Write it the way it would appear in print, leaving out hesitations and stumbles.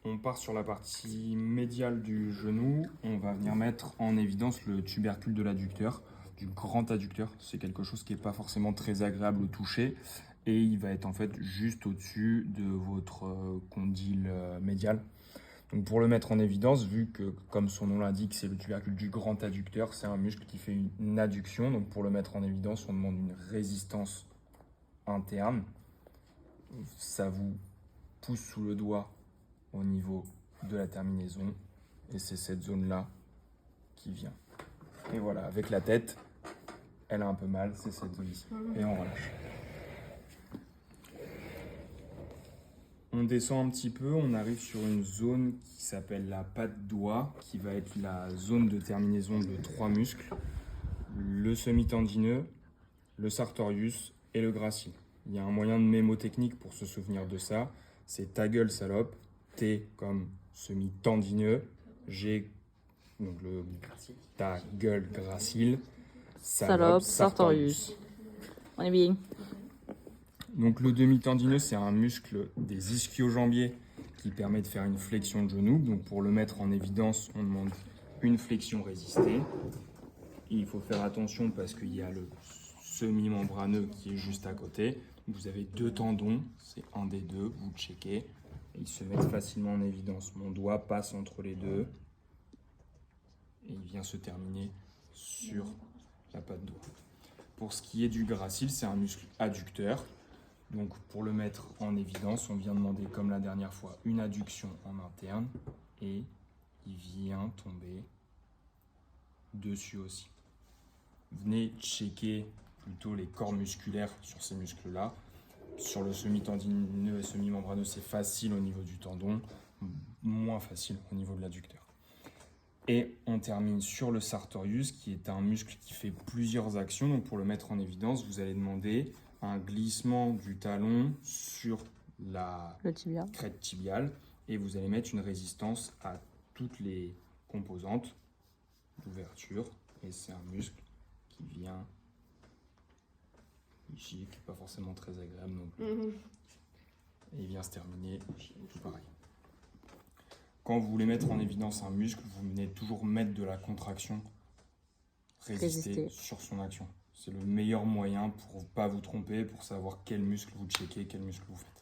On part sur la partie médiale du genou. On va venir mettre en évidence le tubercule de l'adducteur, du grand adducteur. C'est quelque chose qui n'est pas forcément très agréable au toucher. Et il va être en fait juste au-dessus de votre condyle médial. Donc pour le mettre en évidence, vu que comme son nom l'indique, c'est le tubercule du grand adducteur, c'est un muscle qui fait une adduction. Donc pour le mettre en évidence, on demande une résistance interne. Ça vous pousse sous le doigt au niveau de la terminaison et c'est cette zone-là qui vient. Et voilà, avec la tête, elle a un peu mal, c'est cette zone-ci. Et on relâche. On descend un petit peu, on arrive sur une zone qui s'appelle la patte doigt, qui va être la zone de terminaison de 3 muscles, le semi-tendineux, le sartorius et le gracile. Il y a un moyen de mémotechnique pour se souvenir de ça, c'est ta gueule salope, T comme semi-tendineux, G donc le ta gueule gracile, salope sartorius. On est bien. Donc le demi-tendineux, c'est un muscle des ischio-jambiers qui permet de faire une flexion de genou. Donc pour le mettre en évidence, on demande une flexion résistée. Et il faut faire attention parce qu'il y a le semi-membraneux qui est juste à côté. Vous avez 2 tendons, c'est un des deux, vous le checkez. Et ils se mettent facilement en évidence. Mon doigt passe entre les deux et il vient se terminer sur la patte doigt. Pour ce qui est du gracile, c'est un muscle adducteur. Donc pour le mettre en évidence, on vient demander comme la dernière fois une adduction en interne et il vient tomber dessus aussi. Venez checker plutôt les corps musculaires sur ces muscles-là. Sur le semi-tendineux et semi-membraneux, c'est facile au niveau du tendon, moins facile au niveau de l'adducteur. Et on termine sur le sartorius, qui est un muscle qui fait plusieurs actions. Donc pour le mettre en évidence, vous allez demander un glissement du talon sur la crête tibiale et vous allez mettre une résistance à toutes les composantes d'ouverture. Et c'est un muscle qui vient ici, qui n'est pas forcément très agréable non plus. Et il vient se terminer tout pareil. Quand vous voulez mettre en évidence un muscle, vous venez toujours mettre de la contraction, résister sur son action. C'est le meilleur moyen pour ne pas vous tromper, pour savoir quel muscle vous checkez, quel muscle vous faites.